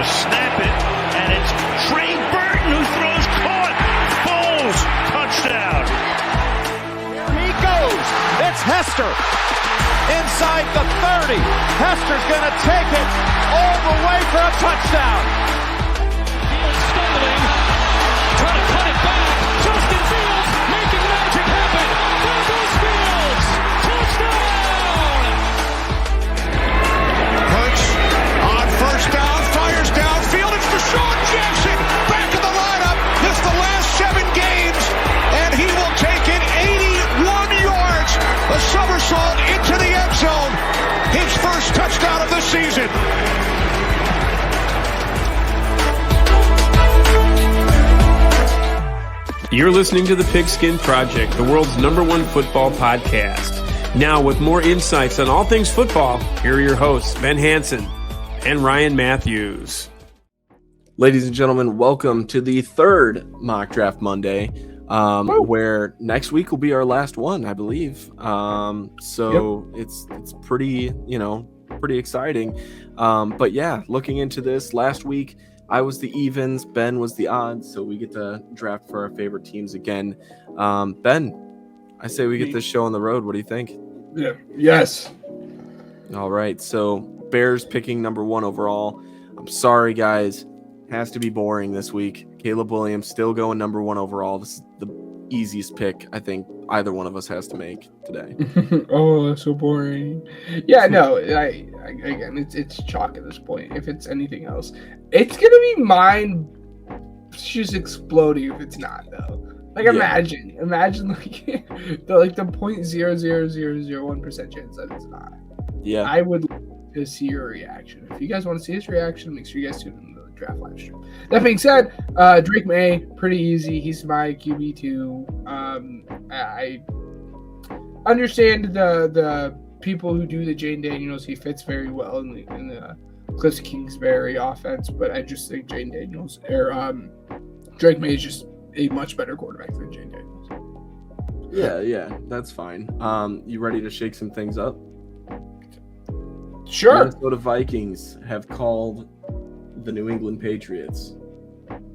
to snap it, and it's Trey Burton who throws caught. Foles, touchdown. Here he goes. It's Hester. Inside the 30. Hester's going to take it all the way for a touchdown. Fields stumbling, trying to cut it back. Justin Fields making magic happen. There goes Fields. Touchdown! Hurts on first down, fires downfield. It's Deshaun Jackson back in the lineup. It's the last 7 games, and he will take it 81 yards. A somersault into the end zone. His first touchdown of the season. You're listening to the Pigskin Project, the world's #1 football podcast. Now, with more insights on all things football, here are your hosts, Ben Hansen and Ryan Matthews. Ladies and gentlemen, welcome to the third Mock Draft Monday, where next week will be our last one, I believe. It's pretty, pretty exciting. But yeah, looking into this, last week I was the evens, Ben was the odds, so we get to draft for our favorite teams again. Ben, I say we get this show on the road. What do you think? Yeah. Yes. All right, so Bears picking #1 overall. I'm sorry, guys. Has to be boring this week. Caleb Williams still going #1 overall. This is the easiest pick I think either one of us has to make today. Oh, that's so boring. Yeah, no, again, it's chalk at this point. If it's anything else, it's gonna be mine just exploding if it's not though. Like imagine like the 0.00001% chance that it's not. Yeah, I would like to see your reaction. If you guys want to see his reaction, make sure you guys tune in to the draft live stream. That being said, Drake May, pretty easy. He's my QB2. I understand the people who do the Jane Daniels. He fits very well in the Cliff Kingsbury offense, but I just think Jane Daniels or Drake May is just a much better quarterback than Jane Daniels. Yeah, that's fine. You ready to shake some things up? Sure. Minnesota Vikings have called the New England Patriots,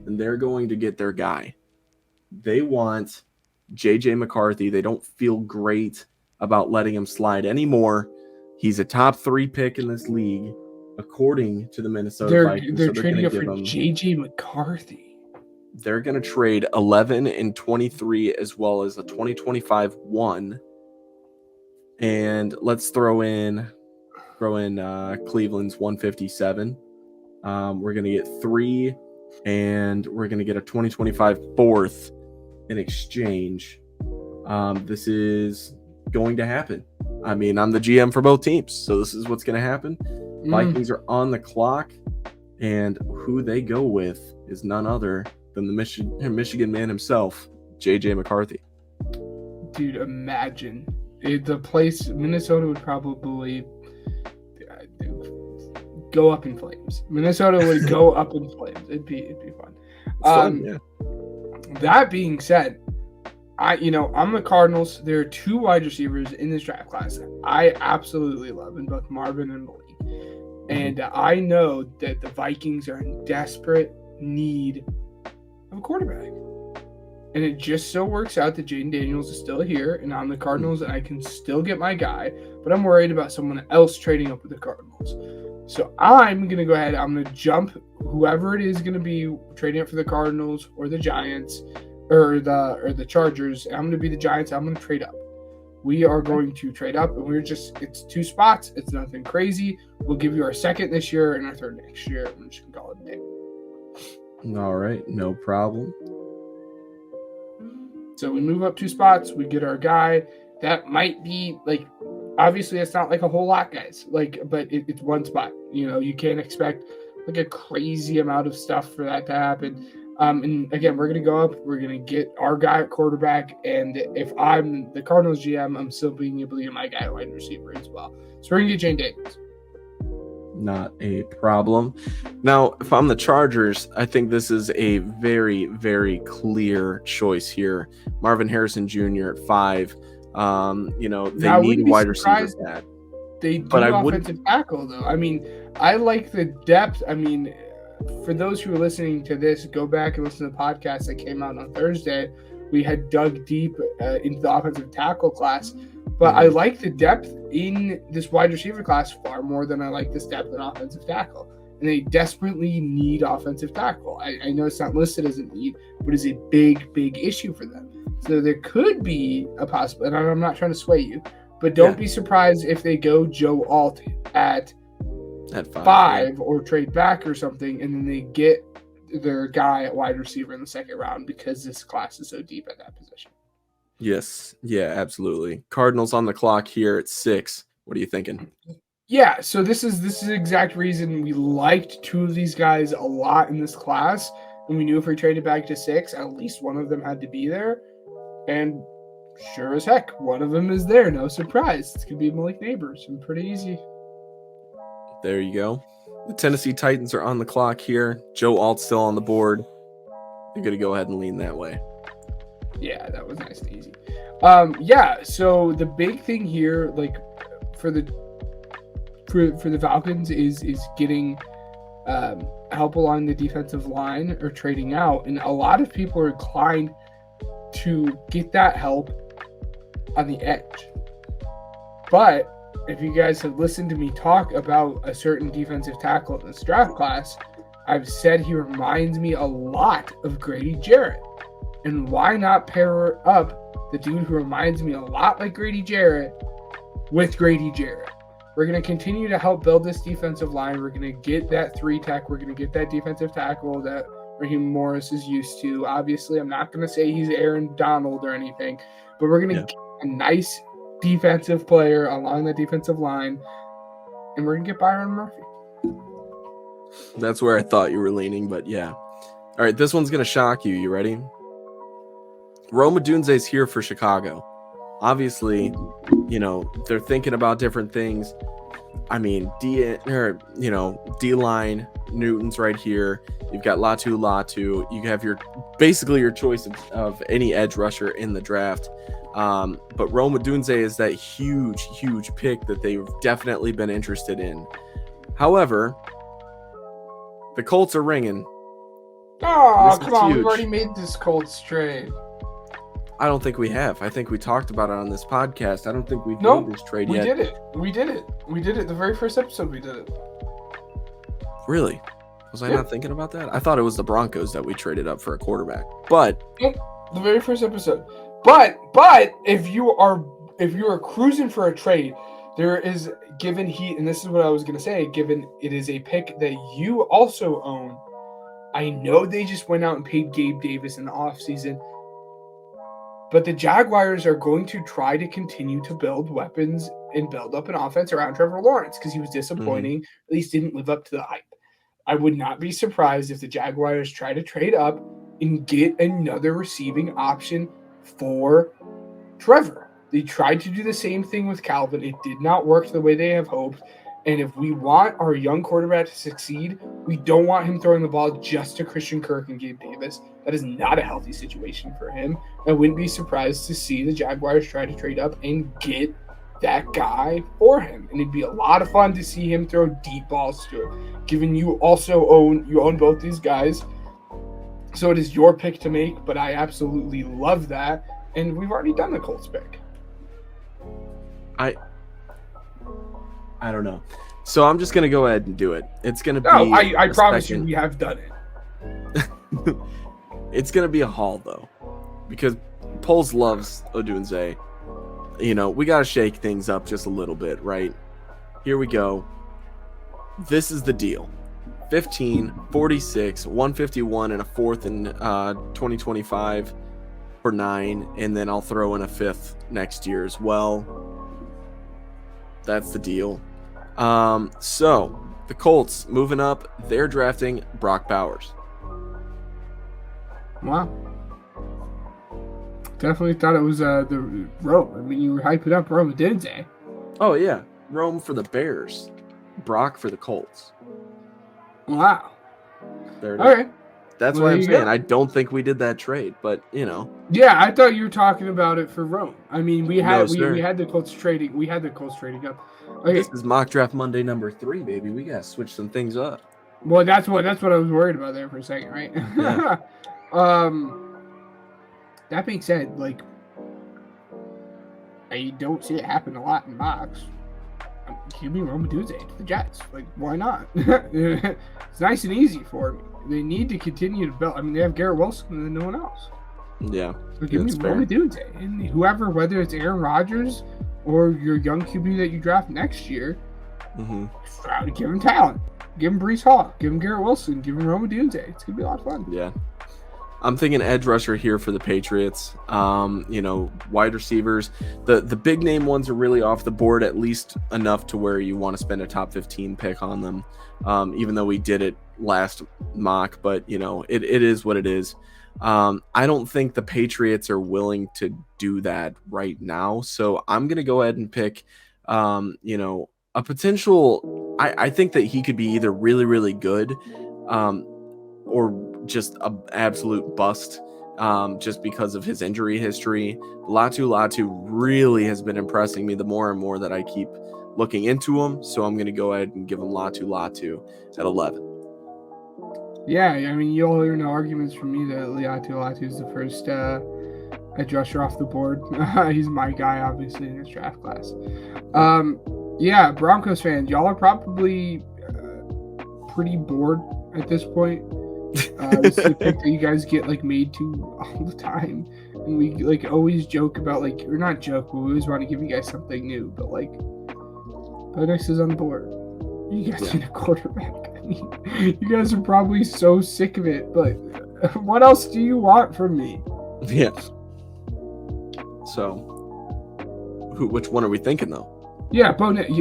and they're going to get their guy. They want J.J. McCarthy. They don't feel great about letting him slide anymore. He's a top 3 pick in this league, according to the Minnesota Vikings. They're trading up for J.J. McCarthy. They're going to trade 11 and 23 as well as a 2025 1. And let's throw in Cleveland's 157. We're going to get 3, and we're going to get a 2025 4th in exchange. This is going to happen. I mean, I'm the GM for both teams, so this is what's going to happen. Vikings are on the clock, and who they go with is none other than the Michigan man himself, J.J. McCarthy. Dude, imagine. The place, Minnesota would probably go up in flames. Minnesota would go up in flames. It'd be fun. Yeah. That being said, I'm the Cardinals. There are 2 wide receivers in this draft class I absolutely love, in both Marvin and Malik. And I know that the Vikings are in desperate need of a quarterback. And it just so works out that Jaden Daniels is still here, and I'm the Cardinals, and I can still get my guy, but I'm worried about someone else trading up with the Cardinals. So I'm going to go ahead. I'm going to jump whoever it is going to be trading up for the Cardinals or the Giants or the Chargers. I'm going to be the Giants. I'm going to trade up. We are going to trade up, and it's 2 spots. It's nothing crazy. We'll give you our 2nd this year and our 3rd next year. I'm just going to call it a day. All right, no problem. So we move up 2 spots. We get our guy. That might be obviously it's not like a whole lot, guys. But it's 1 spot. You can't expect a crazy amount of stuff for that to happen. And again, we're gonna go up. We're gonna get our guy at quarterback. And if I'm the Cardinals GM, I'm still being able to get my guy at wide receiver as well. So we're gonna get Jane Daniels. Not a problem. Now, if I'm the Chargers, I think this is a very, very clear choice here. Marvin Harrison Jr. at 5. They need a wide receiver They do offensive tackle, though. I mean, I like the depth. I mean, for those who are listening to this, go back and listen to the podcast that came out on Thursday. We had dug deep into the offensive tackle class, but I like the depth in this wide receiver class far more than I like this depth in offensive tackle. And they desperately need offensive tackle. I know it's not listed as a need, but it's a big, big issue for them. So there could be a possibility, and I'm not trying to sway you, but don't be surprised if they go Joe Alt at 5 or trade back or something, and then they get their guy at wide receiver in the second round because this class is so deep at that position. Yes. Yeah, absolutely. Cardinals on the clock here at 6. What are you thinking? Yeah, so this is the exact reason we liked two of these guys a lot in this class, and we knew if we traded back to 6, at least one of them had to be there. And sure as heck, one of them is there. No surprise. It's going to be Malik Neighbors. And pretty easy. There you go. The Tennessee Titans are on the clock here. Joe Alt still on the board. You're going to go ahead and lean that way. Yeah, that was nice and easy. So the big thing here, like for the Falcons is getting help along the defensive line or trading out. And a lot of people are inclined to get that help on the edge. But if you guys have listened to me talk about a certain defensive tackle in this draft class, I've said he reminds me a lot of Grady Jarrett. And why not pair up the dude who reminds me a lot like Grady Jarrett with Grady Jarrett? We're going to continue to help build this defensive line. We're going to get that 3-tech. We're going to get that defensive tackle that Raheem Morris is used to. Obviously, I'm not going to say he's Aaron Donald or anything, but we're going to get a nice defensive player along the defensive line, and we're going to get Byron Murphy. That's where I thought you were leaning, but yeah. All right, this one's going to shock you. You ready? Rome Odunze's here for Chicago. Obviously, they're thinking about different things. I mean, D-line, Newton's right here. You've got Latu. You have your choice of any edge rusher in the draft. But Rome Odunze is that huge pick that they've definitely been interested in. However, the Colts are ringing. Oh, come on. We've already made this Colts trade. I don't think we have. I think we talked about it on this podcast. I don't think we've made this trade yet. We did it. The very first episode we did it. Really? Was I not thinking about that? I thought it was the Broncos that we traded up for a quarterback. But the very first episode. But if you are cruising for a trade, there is, given and this is what I was gonna say, given it is a pick that you also own. I know they just went out and paid Gabe Davis in the offseason. But the Jaguars are going to try to continue to build weapons and build up an offense around Trevor Lawrence because he was disappointing, at least didn't live up to the hype. I would not be surprised if the Jaguars try to trade up and get another receiving option for Trevor. They tried to do the same thing with Calvin. It did not work the way they have hoped. And if we want our young quarterback to succeed, we don't want him throwing the ball just to Christian Kirk and Gabe Davis. That is not a healthy situation for him. I wouldn't be surprised to see the Jaguars try to trade up and get that guy for him. And it'd be a lot of fun to see him throw deep balls to him, given you own both these guys. So it is your pick to make, but I absolutely love that. And we've already done the Colts pick. I don't know. So I'm just going to go ahead and do it. It's going to be... No, I promise you we have done it. It's going to be a haul, though, because Poles loves Odunze. We got to shake things up just a little bit, right? Here we go. This is the deal. 15, 46, 151, and a fourth in 2025 for 9, and then I'll throw in a fifth next year as well. That's the deal. So the Colts moving up, they're drafting Brock Bowers. Wow. Definitely thought it was the Rome. I mean, you were hyping up Rome Odunze. Oh, yeah. Rome for the Bears. Brock for the Colts. Wow. There it is. All right. That's what I'm saying. I don't think we did that trade, but Yeah, I thought you were talking about it for Rome. I mean, we had the Colts trading. We had the Colts trading up. Okay. This is Mock Draft Monday number 3, baby. We gotta switch some things up. Well, that's what I was worried about there for a second, right? Yeah. That being said, like, I don't see it happen a lot in mocks. Give me Rome Odunze to the Jets. Like, why not? It's nice and easy for me. They need to continue to build. I mean, they have Garrett Wilson and no one else. Yeah. So give me Rome Odunze. And whoever, whether it's Aaron Rodgers or your young QB that you draft next year, give him talent. Give him Breece Hall. Give him Garrett Wilson. Give him Rome Odunze. It's going to be a lot of fun. Yeah. I'm thinking edge rusher here for the Patriots. Wide receivers. The big name ones are really off the board, at least enough to where you want to spend a top 15 pick on them. Even though we did it last mock, but it is what it is. I don't think the Patriots are willing to do that right now. So I'm going to go ahead and pick, a potential. I think that he could be either really, really good, or just an absolute bust, just because of his injury history. Latu really has been impressing me the more and more that I keep looking into him. So I'm going to go ahead and give him Latu at 11. Yeah, I mean, you'll hear no arguments from me that Latu is the first edge rusher off the board. He's my guy, obviously, in this draft class. Yeah, Broncos fans, y'all are probably pretty bored at this point. This is the pick that you guys get made to all the time, and we always joke about or not joke, but we always want to give you guys something new. But Bo Nix is on the board. You guys need a quarterback. I mean, you guys are probably so sick of it, but what else do you want from me? Yeah. So, which one are we thinking though? Yeah, Bo Nix.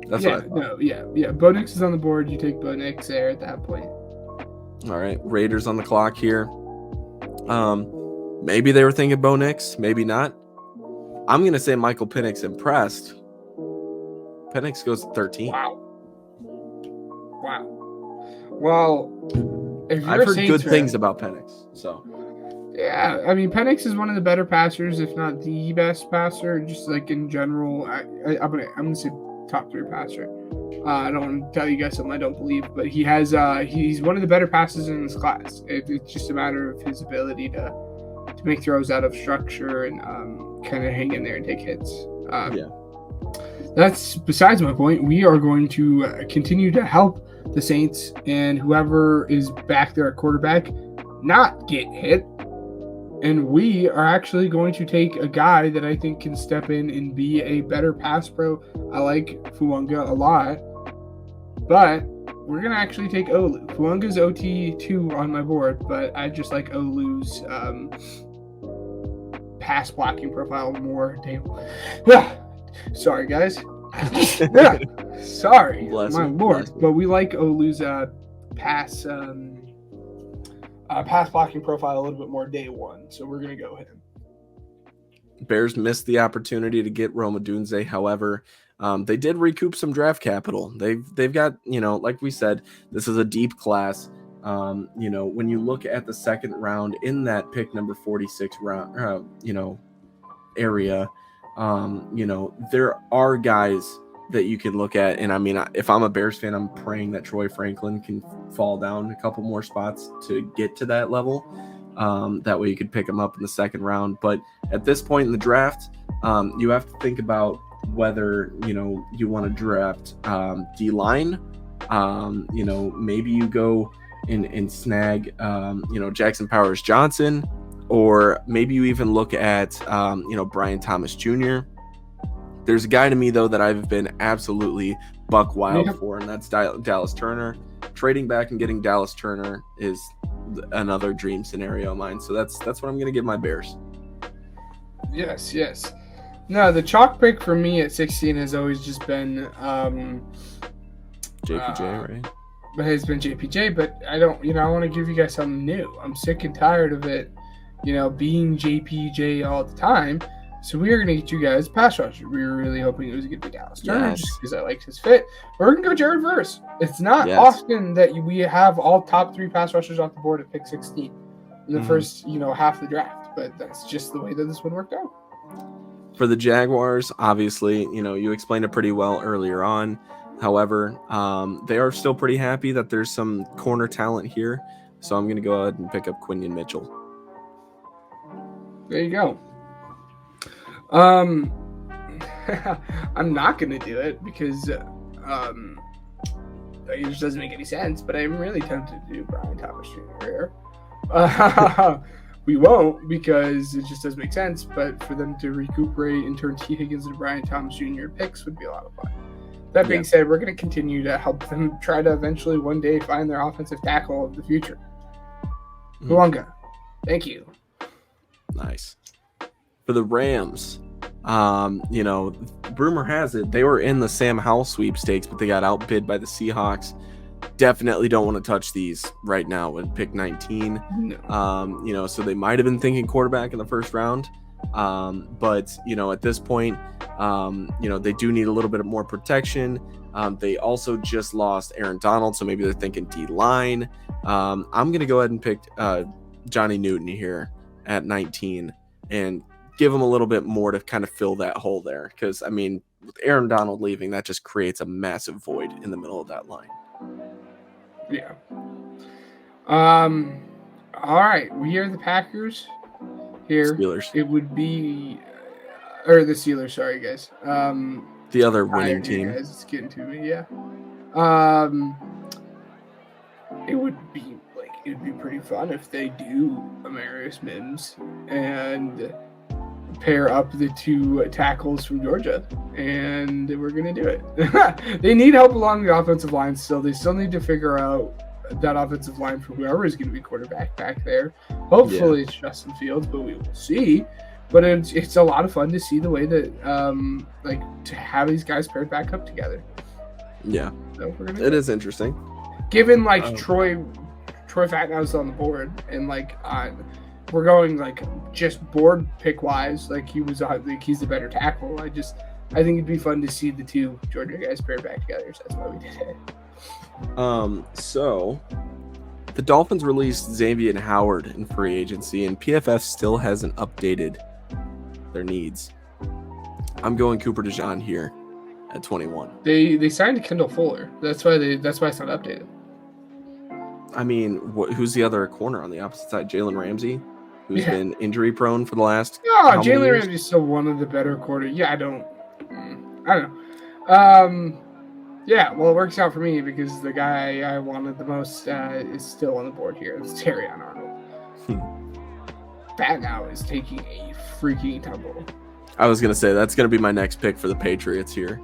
That's what I thought. Yeah. Bo Nix is on the board. You take Bo Nix there at that point. All right, Raiders on the clock here. Maybe they were thinking Bo Nix, maybe not. I'm going to say Michael Penix impressed. Penix goes to 13. Wow. Well, if you're I've heard good things about Penix. So, yeah, I mean, Penix is one of the better passers, if not the best passer, just in general. I'm gonna say top 3 passer. I don't want to tell you guys something I don't believe, but he has he's one of the better passers in this class. It's just a matter of his ability to make throws out of structure and kind of hang in there and take hits. That's besides my point. We are going to continue to help the Saints and whoever is back there at quarterback not get hit. And we are actually going to take a guy that I think can step in and be a better pass pro. I like Fuanga a lot, but we're going to actually take Olu. Fuanga's OT2 on my board, but I just like Olu's pass blocking profile more. Sorry, guys. Sorry, my lord. But we like Olu's pass blocking profile a little bit more day one, so we're gonna go him. Bears missed the opportunity to get Rome Odunze. However, they did recoup some draft capital. They've got, like we said, this is a deep class. When you look at the second round in that pick number 46 round, area, there are guys that you can look at. And I mean, if I'm a Bears fan, I'm praying that Troy Franklin can fall down a couple more spots to get to that level. That way you could pick him up in the second round. But at this point in the draft, you have to think about whether, you want to draft D-line. Maybe you go and snag, Jackson Powers Johnson, or maybe you even look at, Brian Thomas Jr. There's a guy to me, though, that I've been absolutely buck wild for, and that's Dallas Turner. Trading back and getting Dallas Turner is another dream scenario of mine. So that's what I'm going to give my Bears. Yes. No, the chalk pick for me at 16 has always just been JPJ, right? But it's been JPJ, but I don't, I want to give you guys something new. I'm sick and tired of it, being JPJ all the time. So we are going to get you guys pass rusher. We were really hoping it was going to be Dallas Turner just because I liked his fit. But we're going to go Jared Verse. It's not often that we have all top 3 pass rushers off the board at pick 16 in the first, half of the draft. But that's just the way that this one worked out. For the Jaguars, obviously, you explained it pretty well earlier on. However, they are still pretty happy that there's some corner talent here. So I'm going to go ahead and pick up Quinion Mitchell. There you go. I'm not going to do it because it just doesn't make any sense, but I'm really tempted to do Brian Thomas Jr. here. We won't because it just doesn't make sense, but for them to recuperate and turn T. Higgins into Brian Thomas Jr. picks would be a lot of fun. That being said, we're going to continue to help them try to eventually one day find their offensive tackle of the future. Luonga, thank you. Nice. For the Rams, rumor has it they were in the Sam Howell sweepstakes, but they got outbid by the Seahawks. Definitely don't want to touch these right now at pick 19. No. So they might have been thinking quarterback in the first round. But at this point, they do need a little bit more protection. They also just lost Aaron Donald, so maybe they're thinking D-line. I'm going to go ahead and pick Johnny Newton here at 19 and give him a little bit more to kind of fill that hole there. Because, with Aaron Donald leaving, that just creates a massive void in the middle of that line. Yeah. All right. We are the Packers here. Steelers. It would be, or the Steelers. Sorry, guys. The other winning team. Guys, it's getting to me. Yeah. It would be pretty fun if they do Amarius Mims and pair up the two tackles from Georgia, and we're gonna do it. They need help along the offensive line still. They still need to figure out that offensive line for whoever is going to be quarterback back there. Hopefully it's Justin Fields, but we will see. But it's a lot of fun to see the way that to have these guys paired back up together. Yeah, so it is interesting. Given Troy Fatnow's on the board, and we're going just board pick wise, he's the better tackle. I think it'd be fun to see the two Georgia guys paired back together. So that's why we did it. So the Dolphins released Xavier Howard in free agency, and PFF still hasn't updated their needs. I'm going Cooper DeJean here at 21. They signed Kendall Fuller. That's why it's not updated. Who's the other corner on the opposite side? Jalen Ramsey, who's been injury prone for the last. No, Jalen Ramsey's still one of the better corners. Yeah, I don't know. Yeah, well, it works out for me because the guy I wanted the most is still on the board here. It's Terrion Arnold. That now is taking a freaking tumble. I was going to say, that's going to be my next pick for the Patriots here.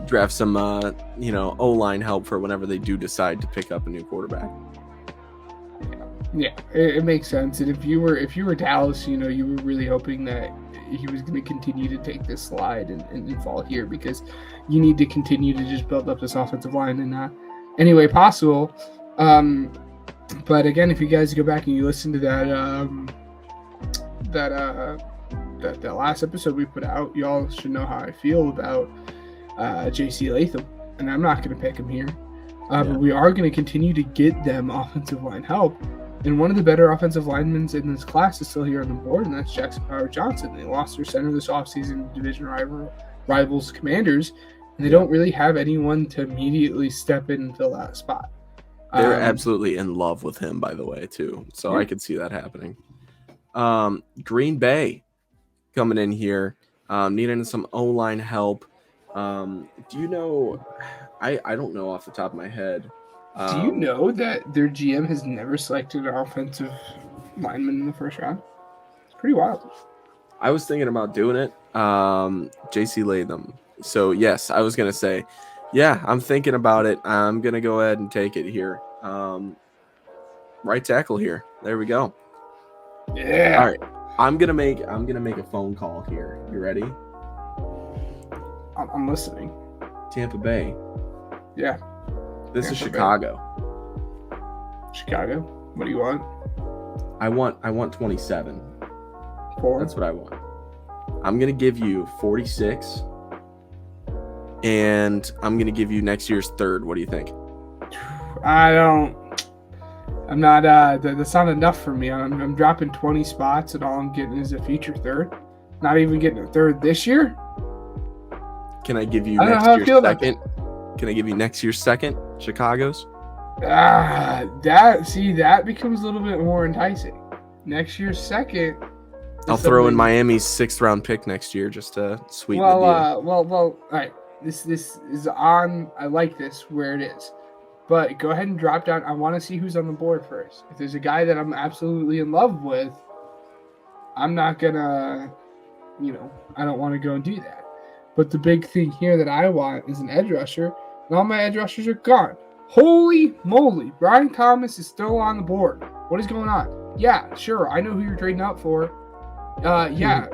Draft some, O-line help for whenever they do decide to pick up a new quarterback. Yeah, it makes sense. And if you were Dallas, you were really hoping that he was going to continue to take this slide and fall here because you need to continue to just build up this offensive line in any way possible. But again, if you guys go back and you listen to that last episode we put out, y'all should know how I feel about J.C. Latham, and I'm not going to pick him here. But we are going to continue to get them offensive line help. And one of the better offensive linemen in this class is still here on the board, and that's Jackson Power-Johnson. They lost their center this offseason, division rivals Commanders, and they don't really have anyone to immediately step in and fill that spot. They're absolutely in love with him, by the way, too. So I could see that happening. Green Bay coming in here, needing some O-line help. Do you know? I don't know off the top of my head. Do you know that their GM has never selected an offensive lineman in the first round? It's pretty wild. I was thinking about doing it. J.C. Latham. So, yes, I was going to say, yeah, I'm thinking about it. I'm going to go ahead and take it here. Right tackle here. There we go. Yeah. All right. I'm gonna make a phone call here. You ready? I'm listening. Tampa Bay. Yeah. This is Chicago. Chicago? What do you want? I want 27. 4? That's what I want. I'm going to give you 46. And I'm going to give you next year's third. What do you think? that's not enough for me. I'm dropping 20 spots and all I'm getting is a future third. Not even getting a third this year? Can I give you next year's second? Can I give you next year's second? Chicago's? That becomes a little bit more enticing. Next year's second. I'll throw in Miami's 6th round pick next year just to sweeten the deal. Well. All right. This is on. I like this where it is, but go ahead and drop down. I want to see who's on the board first. If there's a guy that I'm absolutely in love with, I'm not gonna, I don't want to go and do that. But the big thing here that I want is an edge rusher, and all my edge rushers are gone. Holy moly! Brian Thomas is still on the board. What is going on? Yeah, sure. I know who you're trading up for. Yeah.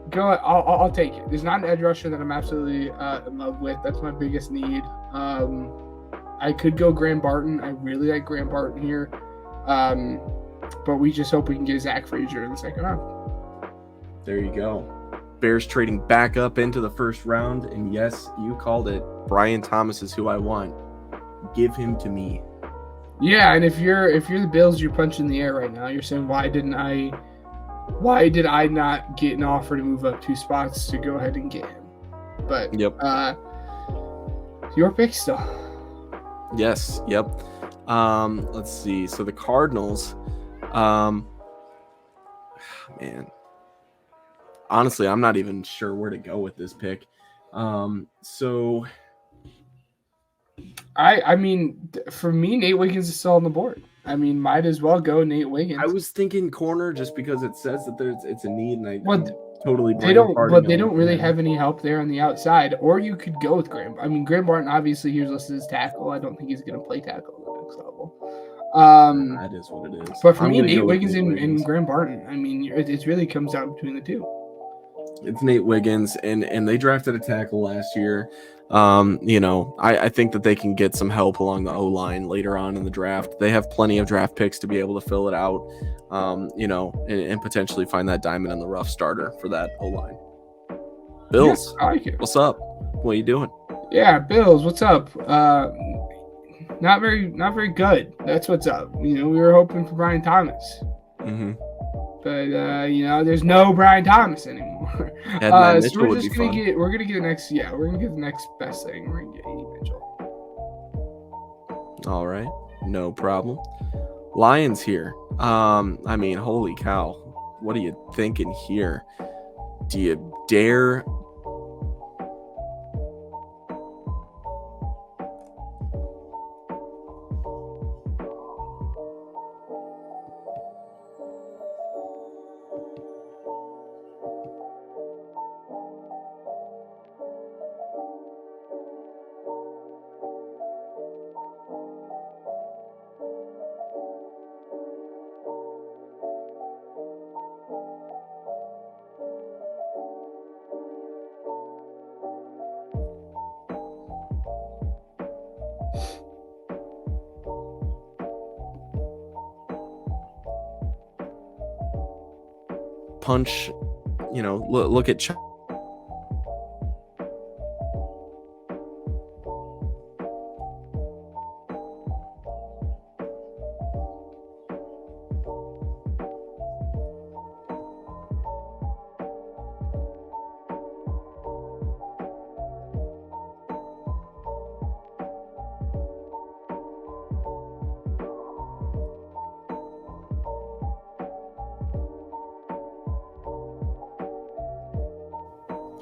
Go. I'll take it. There's not an edge rusher that I'm absolutely in love with. That's my biggest need. I could go Graham Barton. I really like Graham Barton here. But we just hope we can get Zach Frazier in the second round. There you go. Bears trading back up into the first round, and yes, you called it. Brian Thomas is who I want. Give him to me. Yeah, and if you're the Bills, you're punching the air right now. You're saying, why did I not get an offer to move up 2 spots to go ahead and get him? But yep. Your pick still. Yes, yep. Let's see. So the Cardinals, man. Honestly, I'm not even sure where to go with this pick. So I mean, for me, Nate Wiggins is still on the board. I mean, might as well go Nate Wiggins. I was thinking corner just because it says that it's a need, and totally they don't really have any help there on the outside. Or you could go with Graham. I mean, Graham Barton obviously here's listed as tackle. I don't think he's going to play tackle at the next level. That is what it is. But for me, Nate Wiggins and Graham Barton. I mean, it really comes down between the two. It's Nate Wiggins, and they drafted a tackle last year. I think that they can get some help along the O-line later on in the draft. They have plenty of draft picks to be able to fill it out, and potentially find that diamond in the rough starter for that O-line. Bills, yes, I like it. What's up? What are you doing? Yeah, Bills, what's up? Not very good. That's what's up. We were hoping for Brian Thomas. Mm-hmm. But there's no Brian Thomas anymore. So we're just gonna get the next best thing. We're gonna get Eddie Mitchell. All right, no problem. Lions here. I mean, holy cow! What are you thinking here? Do you dare? Punch, look at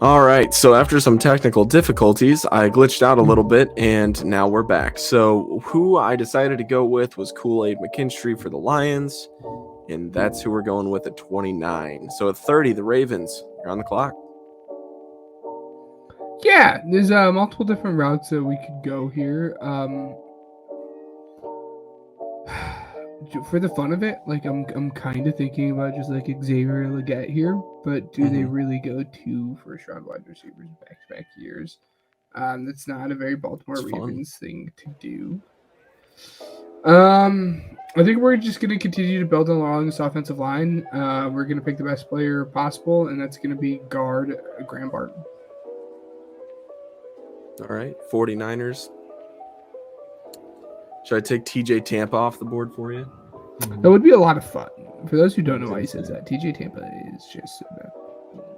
All right, so after some technical difficulties, I glitched out a little bit, and now we're back. So who I decided to go with was Kool-Aid McKinstry for the Lions, and that's who we're going with at 29. So at 30, the Ravens are on the clock. Yeah, there's multiple different routes that we could go here. For the fun of it, I'm kind of thinking about just Xavier Legette here, but do they really go 2 first-round wide receivers back-to-back years? That's not a very Baltimore Ravens thing to do. I think we're just going to continue to build along this offensive line. We're going to pick the best player possible, and that's going to be guard Graham Barton. All right, 49ers. Should I take TJ Tampa off the board for you? That would be a lot of fun. For those who don't know why he says that, TJ Tampa is just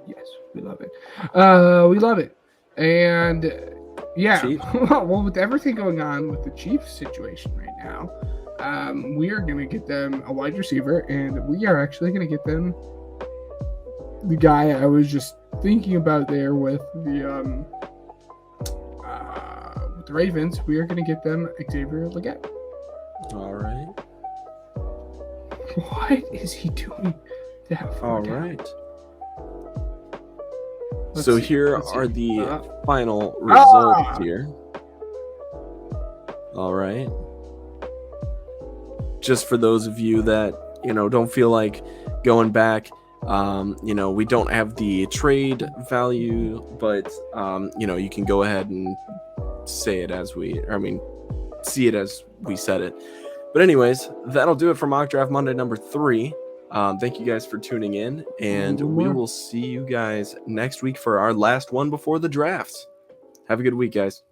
yes, we love it. We love it. And Yeah. Chiefs. Well, with everything going on with the Chiefs situation right now, we are going to get them a wide receiver, and we are actually going to get them the guy I was just thinking about there with the Ravens. We are going to get them Xavier Legette. All right. What is he doing that far All down? right. Let's So see, here let's see. are the final results here. All right. Just for those of you that, don't feel like going back, we don't have the trade value, but, you can go ahead and see it as we said it. But anyways, that'll do it for Mock Draft Monday number 3. Thank you guys for tuning in, and we will see you guys next week for our last one before the draft. Have a good week, guys.